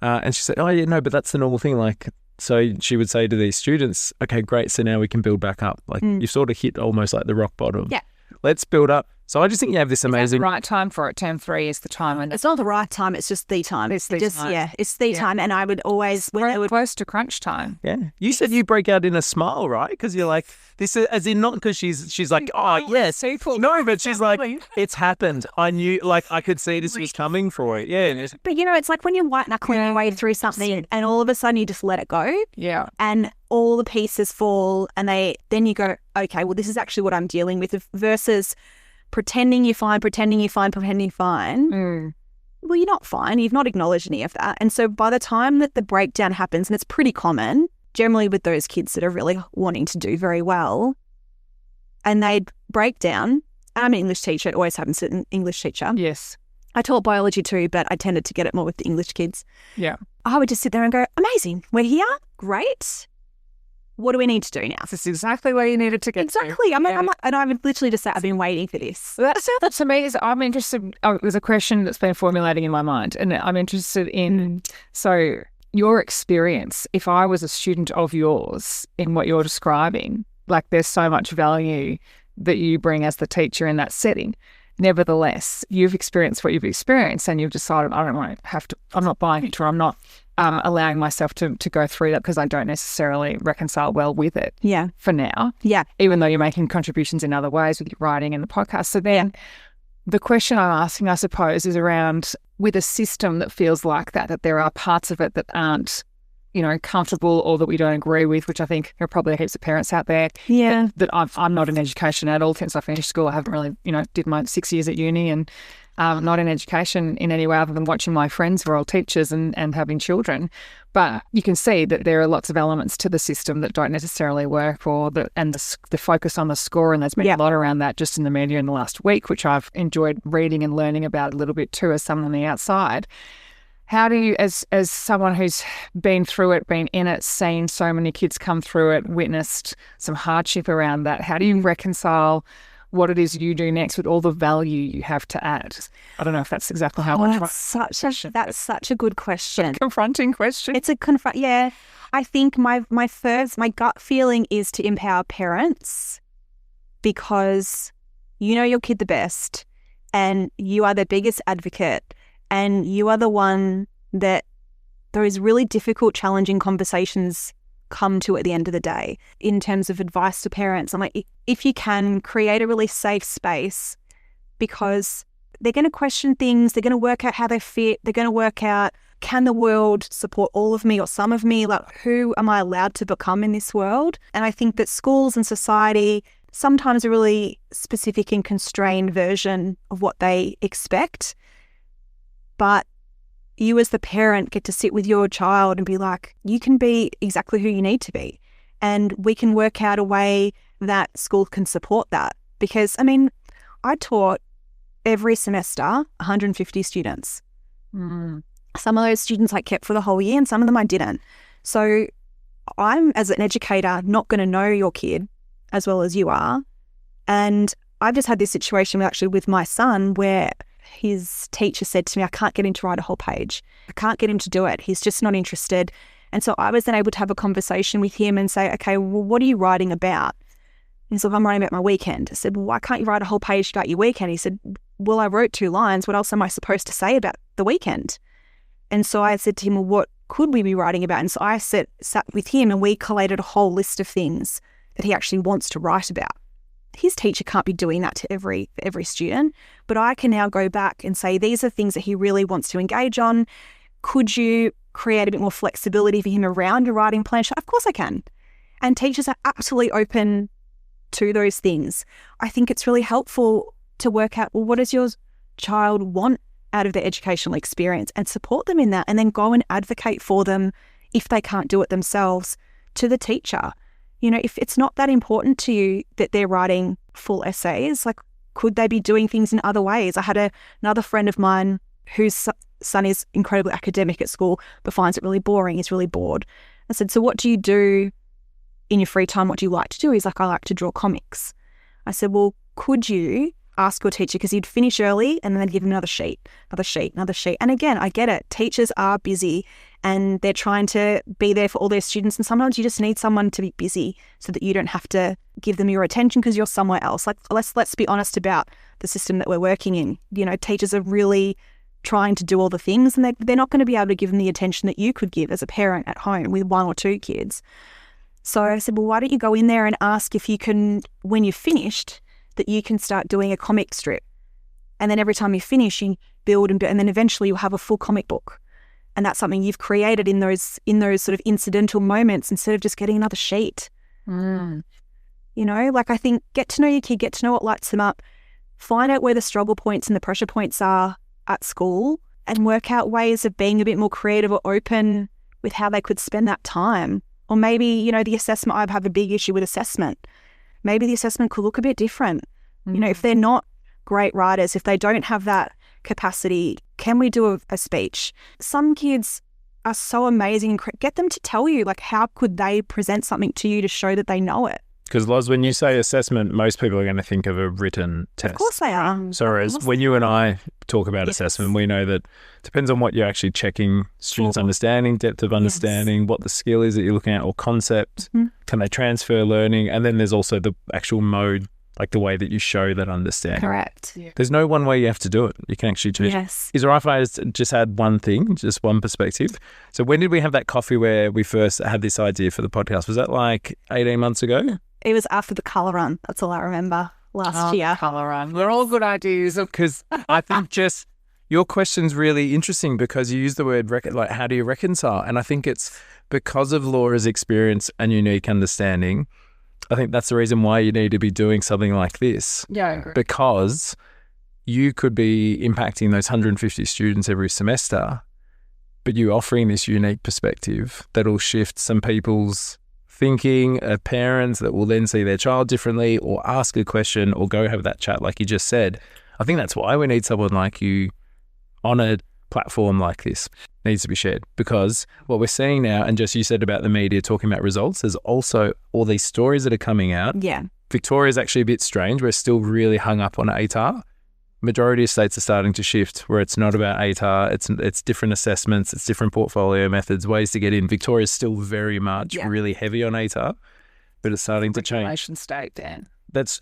And she said, oh, yeah, no, but that's the normal thing. Like, so she would say to these students, okay, great, so now we can build back up. Like, you've sort of hit almost like the rock bottom. Yeah. Let's build up. So I just think you have this amazing... Is that the right time for it? Term 3 is the time. And it's not the right time, it's just the time. It's the time. Yeah, it's the time. And I would always... We're close to crunch time. Yeah. You said you break out in a smile, right? Because you're like, this is, as in not because she's like, oh, yes. No, but she's like, it's happened. I knew, like, I could see this was coming for it. Yeah. But, it's like when you're white-knuckling your way through something and all of a sudden you just let it go. Yeah. And all the pieces fall and then you go, okay, well, this is actually what I'm dealing with versus... pretending you're fine, well, you're not fine. You've not acknowledged any of that. And so by the time that the breakdown happens, and it's pretty common, generally with those kids that are really wanting to do very well, and they'd break down. I'm an English teacher. It always happens to an English teacher. Yes. I taught biology too, but I tended to get it more with the English kids. Yeah. I would just sit there and go, amazing, we're here, great. What do we need to do now? This is exactly where you needed to get exactly. to. And I would literally just say, I've been waiting for this. That to me is, I'm interested, there's a question that's been formulating in my mind, and I'm interested in, so your experience, if I was a student of yours in what you're describing, like there's so much value that you bring as the teacher in that setting. Nevertheless, you've experienced what you've experienced and you've decided, I'm not buying it, or I'm not allowing myself to go through that because I don't necessarily reconcile well with it. Yeah. For now. Yeah. Even though you're making contributions in other ways with your writing and the podcast. So then the question I'm asking, I suppose, is around with a system that feels like that there are parts of it that aren't, comfortable or that we don't agree with, which I think there are probably heaps of parents out there. Yeah. That I'm not in education at all. Since I finished school, I haven't really, did my 6 years at uni and not in education in any way other than watching my friends who are all teachers and having children. But you can see that there are lots of elements to the system that don't necessarily work, and the focus on the score. And there's been a lot around that just in the media in the last week, which I've enjoyed reading and learning about a little bit too as someone on the outside. How do you, as someone who's been through it, been in it, seen so many kids come through it, witnessed some hardship around that, how do you reconcile what it is you do next with all the value you have to add? I don't know if that's exactly how that's such a good question. Confronting question. It's yeah. I think my gut feeling is to empower parents, because you know your kid the best and you are their biggest advocate. And you are the one that those really difficult, challenging conversations come to at the end of the day. In terms of advice to parents, I'm like, if you can, create a really safe space, because they're going to question things. They're going to work out how they fit. They're going to work out, can the world support all of me or some of me? Like, who am I allowed to become in this world? And I think that schools and society sometimes a really specific and constrained version of what they expect. But you as the parent get to sit with your child and be like, you can be exactly who you need to be. And we can work out a way that school can support that. Because, I taught every semester 150 students. Mm. Some of those students I kept for the whole year and some of them I didn't. So I'm, as an educator, not going to know your kid as well as you are. And I've just had this situation actually with my son where his teacher said to me, I can't get him to write a whole page. I can't get him to do it. He's just not interested. And so I was then able to have a conversation with him and say, okay, well, what are you writing about? And he's like, I'm writing about my weekend. I said, well, why can't you write a whole page about your weekend? He said, well, I wrote 2 lines. What else am I supposed to say about the weekend? And so I said to him, well, what could we be writing about? And so I sat with him and we collated a whole list of things that he actually wants to write about. His teacher can't be doing that to every student, but I can now go back and say, these are things that he really wants to engage on. Could you create a bit more flexibility for him around a writing plan? Of course I can. And teachers are absolutely open to those things. I think it's really helpful to work out, well, what does your child want out of their educational experience, and support them in that, and then go and advocate for them if they can't do it themselves to the teacher. If it's not that important to you that they're writing full essays, like, could they be doing things in other ways? I had another friend of mine whose son is incredibly academic at school but finds it really boring. He's really bored. I said, so what do you do in your free time? What do you like to do? He's like, I like to draw comics. I said, well, could you ask your teacher, because he'd finish early and then they'd give him another sheet. And again, I get it. Teachers are busy and they're trying to be there for all their students. And sometimes you just need someone to be busy so that you don't have to give them your attention because you're somewhere else. Like, let's be honest about the system that we're working in. Teachers are really trying to do all the things, and they're not going to be able to give them the attention that you could give as a parent at home with 1 or 2 kids. So I said, well, why don't you go in there and ask if you can, when you've finished, that you can start doing a comic strip. And then every time you finish, you build and then eventually you'll have a full comic book. And that's something you've created in those sort of incidental moments instead of just getting another sheet. Mm. I think get to know your kid, get to know what lights them up, find out where the struggle points and the pressure points are at school and work out ways of being a bit more creative or open with how they could spend that time. Or maybe, you know, the assessment, I have a big issue with assessment. Maybe the assessment could look a bit different. You know, if they're not great writers, if they don't have that capacity, can we do a speech? Some kids are so amazing. Get them to tell you, like, how could they present something to you to show that they know it? Because, Loz, when you say assessment, most people are going to think of a written test. Of course they are. So whereas when you and I talk about assessment, we know that it depends on what you're actually checking students' understanding, depth of understanding, what the skill is that you're looking at, or concept. Can they transfer learning? And then there's also the actual mode, like the way that you show that understanding. Correct. There's no one way you have to do it. You can actually choose. Yes. Is it right if I just add one thing, just one perspective? So when did we have that coffee where we first had this idea for the podcast? Was that like 18 months ago? It was after the colour run. That's all I remember last year. Colour run. They're all good ideas. Because I think just your question's really interesting because you use the word, like, how do you reconcile? And I think it's because of Laura's experience and unique understanding. I think that's the reason why you need to be doing something like this. Yeah, I agree. Because you could be impacting those 150 students every semester, but you offering this unique perspective that'll shift some people's thinking, parents that will then see their child differently or ask a question or go have that chat like you just said. I think that's why we need someone like you on a platform like this. It needs to be shared, because what we're seeing now, and just you said about the media talking about results, there's also all these stories that are coming out. Yeah. Victoria's actually a bit strange. We're still really hung up on ATAR. Majority of states are starting to shift where it's not about ATAR, it's different assessments, it's different portfolio methods, ways to get in. Victoria's still very much really heavy on ATAR, but it's starting to change. Regulation state, Dan.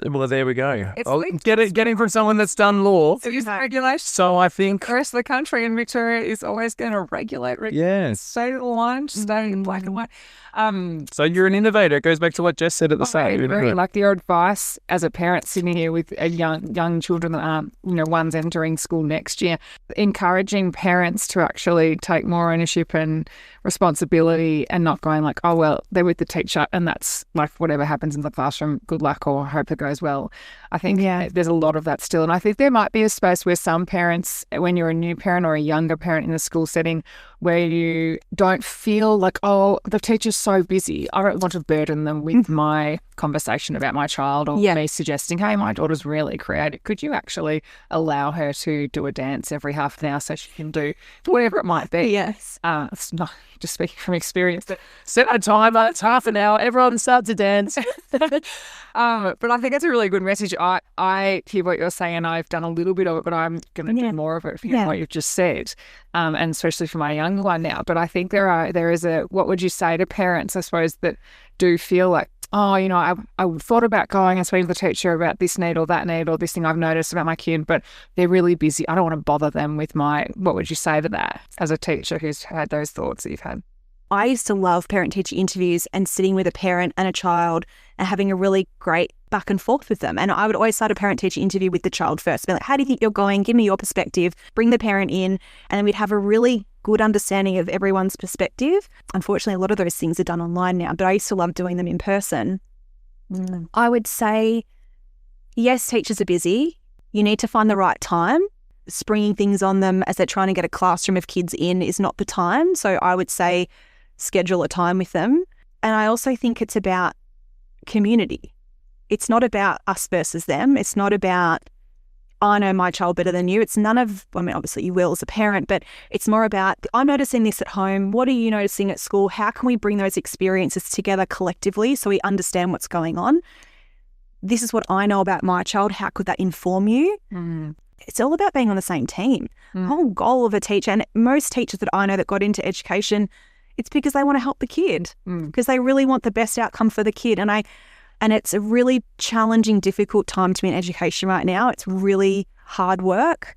Well, there we go. I'll getting from someone that's done law. It is regulation. So I think The rest of the country in Victoria is always going to regulate. Yes. Stay aligned, stay in black and white. So you're an innovator. It goes back to what Jess said at the start. Like your advice as a parent sitting here with a young children that aren't, one's entering school next year, encouraging parents to actually take more ownership and responsibility and not going like, oh, well, they're with the teacher and that's like whatever happens in the classroom, good luck or hope it goes well. I think there's a lot of that still. And I think there might be a space where some parents, when you're a new parent or a younger parent in a school setting, where you don't feel like, oh, the teacher's so busy, I don't want to burden them with my conversation about my child or me suggesting, hey, my daughter's really creative. Could you actually allow her to do a dance every half an hour so she can do whatever it might be? Yes. It's not just speaking from experience. Set a timer, it's half an hour, everyone starts to dance. But I think it's a really good message. I hear what you're saying. I've done a little bit of it, but I'm going to do more of it from what you've just said, and especially for my young one now. But I think there is a, what would you say to parents, I suppose, that do feel like, oh, I thought about going and speaking to the teacher about this need or that need or this thing I've noticed about my kid, but they're really busy. I don't want to bother them with what would you say to that as a teacher who's had those thoughts that you've had? I used to love parent-teacher interviews and sitting with a parent and a child and having a really great back and forth with them. And I would always start a parent-teacher interview with the child first. Be like, how do you think you're going? Give me your perspective. Bring the parent in. And then we'd have a really good understanding of everyone's perspective. Unfortunately, a lot of those things are done online now, but I used to love doing them in person. I would say, yes, teachers are busy. You need to find the right time. Springing things on them as they're trying to get a classroom of kids in is not the time. So I would say schedule a time with them. And I also think it's about community. It's not about us versus them. It's not about, I know my child better than you. It's obviously you will as a parent, but it's more about, I'm noticing this at home. What are you noticing at school? How can we bring those experiences together collectively so we understand what's going on? This is what I know about my child. How could that inform you? It's all about being on the same team. The whole goal of a teacher, and most teachers that I know that got into education, it's because they want to help the kid, because they really want the best outcome for the kid. And it's a really challenging, difficult time to be in education right now. It's really hard work.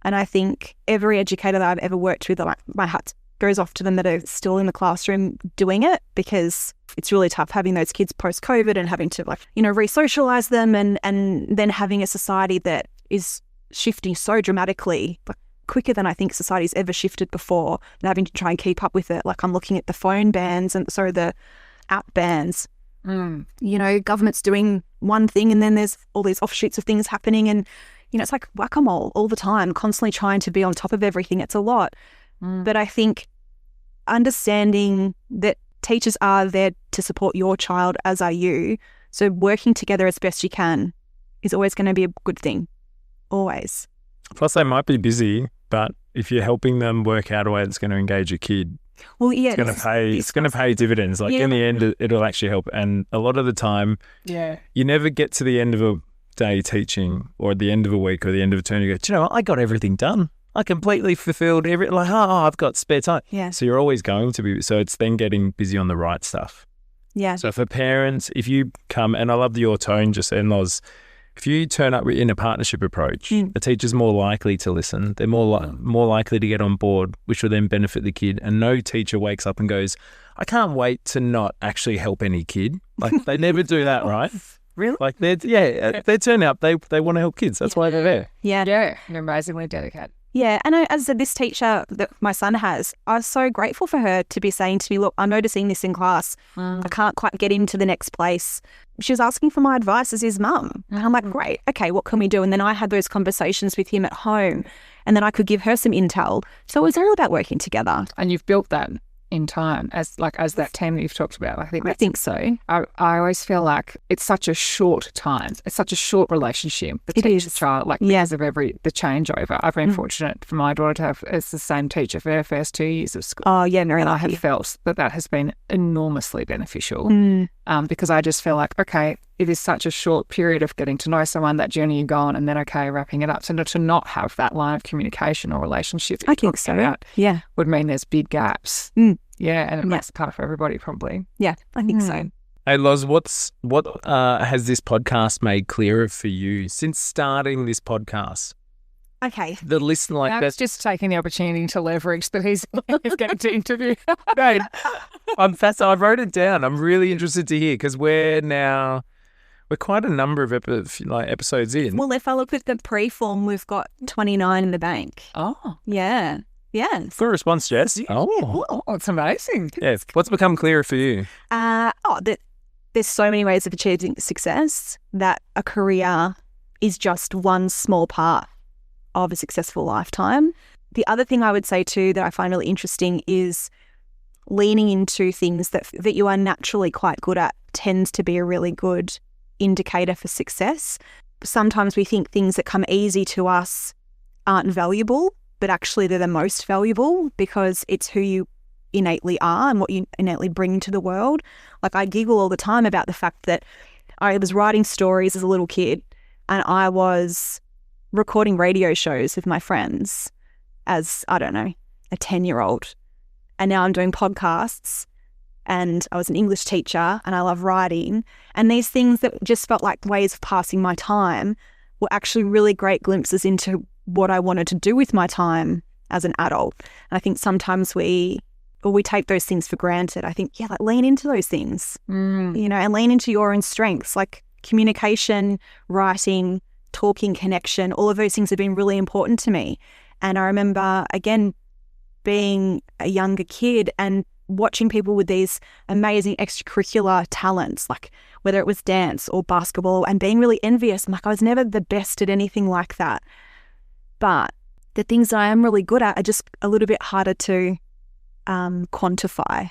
And I think every educator that I've ever worked with, my hat goes off to them that are still in the classroom doing it, because it's really tough having those kids post-COVID and having to re-socialise them and then having a society that is shifting so dramatically, quicker than I think society's ever shifted before, and having to try and keep up with it. Like I'm looking at the phone bans and the app bans. Government's doing one thing and then there's all these offshoots of things happening, and it's like whack-a-mole all the time, constantly trying to be on top of everything. It's a lot. But I think understanding that teachers are there to support your child, as are you. So working together as best you can is always going to be a good thing. Always. Plus, they might be busy, but if you're helping them work out a way that's going to engage a kid, well, yeah, it's going to pay dividends. Like in the end, it'll actually help. And a lot of the time, you never get to the end of a day teaching or at the end of a week or the end of a term, you go, do you know what? I got everything done. I completely fulfilled I've got spare time. Yeah. So you're always going to be. So it's then getting busy on the right stuff. Yeah. So for parents, if you come, and I love your tone just then, Loz, if you turn up in a partnership approach, the teacher's more likely to listen. They're more likely to get on board, which will then benefit the kid. And no teacher wakes up and goes, I can't wait to not actually help any kid. Like they never do that, right? Really? Like they turn up, they want to help kids. That's why they're there. Yeah. Yeah, they're amazingly dedicated. Yeah, and as I said, this teacher that my son has, I was so grateful for her to be saying to me, look, I'm noticing this in class. I can't quite get into the next place. She was asking for my advice as his mum. And I'm like, great, okay, what can we do? And then I had those conversations with him at home, and then I could give her some intel. So it was all about working together. And you've built that in time as that team that you've talked about. I think so. I always feel like it's such a short time. It's such a short relationship. The teacher child, because of the changeover. I've been fortunate for my daughter to have it's the same teacher for her first 2 years of school. Oh yeah, very and lucky. I have felt that has been enormously beneficial because I just feel like, okay, it is such a short period of getting to know someone, that journey you go on, and then, okay, wrapping it up. So to not have that line of communication or relationship, I think so. Yeah, would mean there's big gaps. Yeah, and it makes it hard for everybody, probably. Yeah, I think so. Hey, Loz, what has this podcast made clearer for you since starting this podcast? Okay. The listener that's just taking the opportunity to leverage that he's getting to interview. No, I'm fascinated. I wrote it down. I'm really interested to hear because we're quite a number of episodes in. Well, if I look at the pre-form, we've got 29 in the bank. Oh. Yeah. Yeah. Good response, Jess. Oh, it's amazing. Yeah. What's become clearer for you? There's so many ways of achieving success that a career is just one small part of a successful lifetime. The other thing I would say too that I find really interesting is leaning into things that you are naturally quite good at tends to be a really good indicator for success. Sometimes we think things that come easy to us aren't valuable, but actually they're the most valuable because it's who you innately are and what you innately bring to the world. Like I giggle all the time about the fact that I was writing stories as a little kid and I was recording radio shows with my friends as, I don't know, a 10-year-old. And now I'm doing podcasts and I was an English teacher and I love writing. And these things that just felt like ways of passing my time were actually really great glimpses into what I wanted to do with my time as an adult. And I think sometimes we take those things for granted. I think, lean into those things, and lean into your own strengths, like communication, writing, talking, connection. All of those things have been really important to me. And I remember, again, being a younger kid and watching people with these amazing extracurricular talents, like whether it was dance or basketball, and being really envious. I'm like, I was never the best at anything like that. But the things that I am really good at are just a little bit harder to quantify.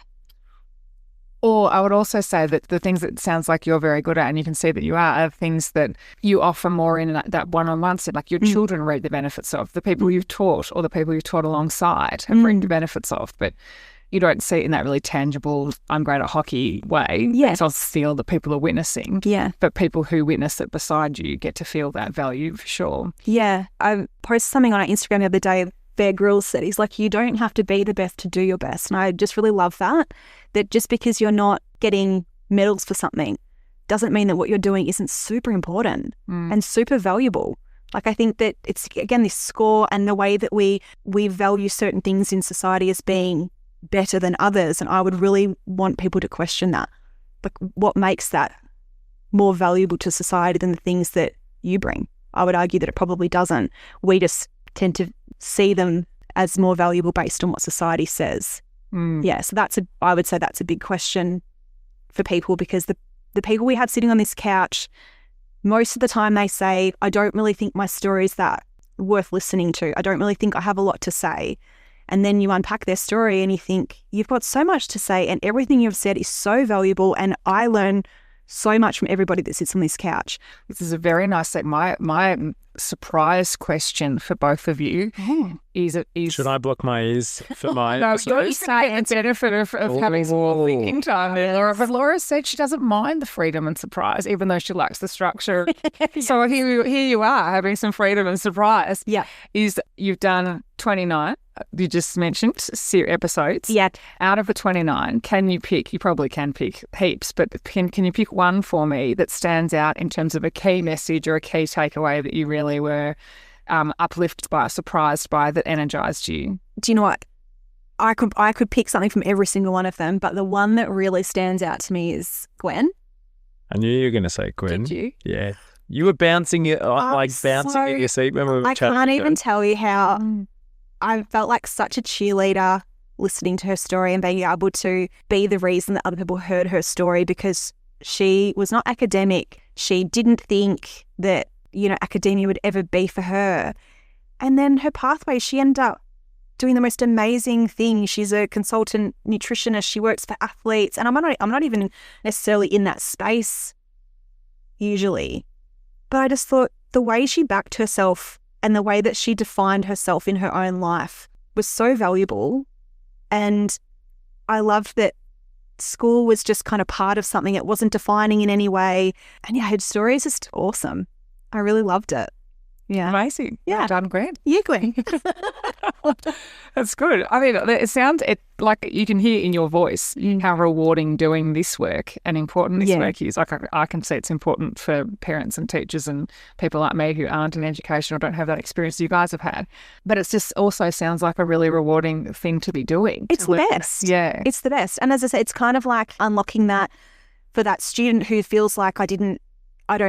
Or I would also say that the things that sounds like you're very good at and you can see that you are things that you offer more in that one-on-one set, like your children reap the benefits of, the people you've taught or the people you've taught alongside have reaped the benefits of, but you don't see it in that really tangible, I'm great at hockey way. Yes. So feel that people are witnessing. Yeah. But people who witness it beside you get to feel that value for sure. Yeah. I posted something on our Instagram the other day. Bear Grylls said, he's like, you don't have to be the best to do your best. And I just really love that just because you're not getting medals for something doesn't mean that what you're doing isn't super important and super valuable. Like I think that it's, again, this score and the way that we value certain things in society as being better than others. And I would really want people to question that. Like what makes that more valuable to society than the things that you bring? I would argue that it probably doesn't. We just tend to see them as more valuable based on what society says. Yeah, so I would say that's a big question for people because the people we have sitting on this couch, most of the time they say, I don't really think my story is that worth listening to. I don't really think I have a lot to say. And then you unpack their story and you think, you've got so much to say and everything you've said is so valuable, and I learn so much from everybody that sits on this couch. This is a very nice set. My surprise question for both of you is should I block my ears for my no, you say it's benefit of having more thinking time there, Laura. But Laura said she doesn't mind the freedom and surprise, even though she likes the structure. So here you are having some freedom and surprise. Yeah. Is you've done 29, you just mentioned, episodes. Yeah. Out of the 29, can you pick, you probably can pick heaps, but can you pick one for me that stands out in terms of a key message or a key takeaway that you really were uplifted by, surprised by, that energized you? Do you know what? I could pick something from every single one of them, but the one that really stands out to me is Gwen. I knew you were going to say Gwen. Did you? Yeah. You were bouncing in your seat when we were chatting. I can't even tell you how I felt like such a cheerleader listening to her story and being able to be the reason that other people heard her story, because she was not academic. She didn't think that, academia would ever be for her. And then her pathway, she ended up doing the most amazing thing. She's a consultant nutritionist. She works for athletes. And I'm not even necessarily in that space usually. But I just thought the way she backed herself and the way that she defined herself in her own life was so valuable. And I loved that school was just kind of part of something. It wasn't defining in any way. And yeah, her story is just awesome. I really loved it. Yeah. Amazing. Yeah. Well done, Gwen. Yeah, Gwen. That's good. I mean, it sounds like you can hear in your voice how rewarding doing this work and important this work is. Like I can see it's important for parents and teachers and people like me who aren't in education or don't have that experience you guys have had. But it just also sounds like a really rewarding thing to be doing. It's the best. Yeah. It's the best. And as I said, it's kind of like unlocking that for that student who feels like I don't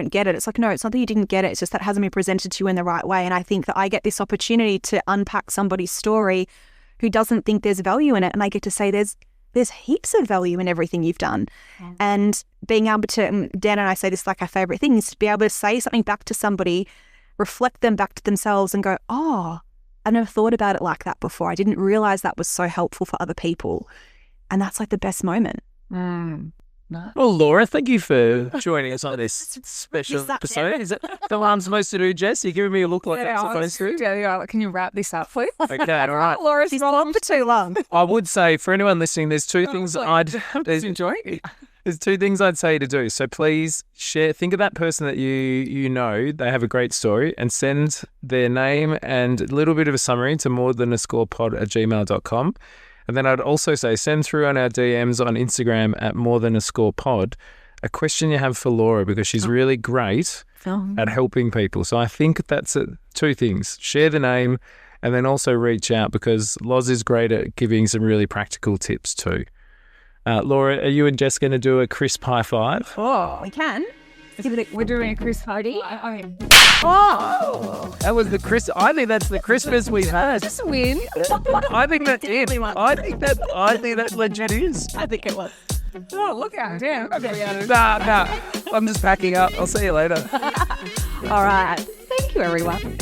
get it. It's like, no, it's not that you didn't get it. It's just that it hasn't been presented to you in the right way. And I think that I get this opportunity to unpack somebody's story who doesn't think there's value in it. And I get to say there's heaps of value in everything you've done. Yeah. And being able to, and Dan and I say this like our favourite thing, is to be able to say something back to somebody, reflect them back to themselves and go, oh, I never thought about it like that before. I didn't realise that was so helpful for other people. And that's like the best moment. No. Well, Laura, thank you for joining us on this special episode. Is it the one I'm supposed to do, Jess? You're giving me a look like I'm supposed to. Yeah, can you wrap this up, please? Okay, all right. Laura's She's gone for too long. I would say, for anyone listening, there's two things There's two things I'd say to do. So please share. Think of that person that you know, they have a great story, and send their name and a little bit of a summary to morethanascorepod@gmail.com. And then I'd also say send through on our DMs on Instagram at morethanascorepod a question you have for Laura, because she's really great at helping people. So I think that's two things. Share the name and then also reach out, because Loz is great at giving some really practical tips too. Laura, are you and Jess going to do a crisp high five? Oh, we can. We're doing a crisp party. Oh, that was the crisp. I think that's the crispest we've had. Just a win. I think that's it. I think that legit is. I think it was. Oh, look out. Damn. Nah. I'm just packing up. I'll see you later. All right. Thank you, everyone.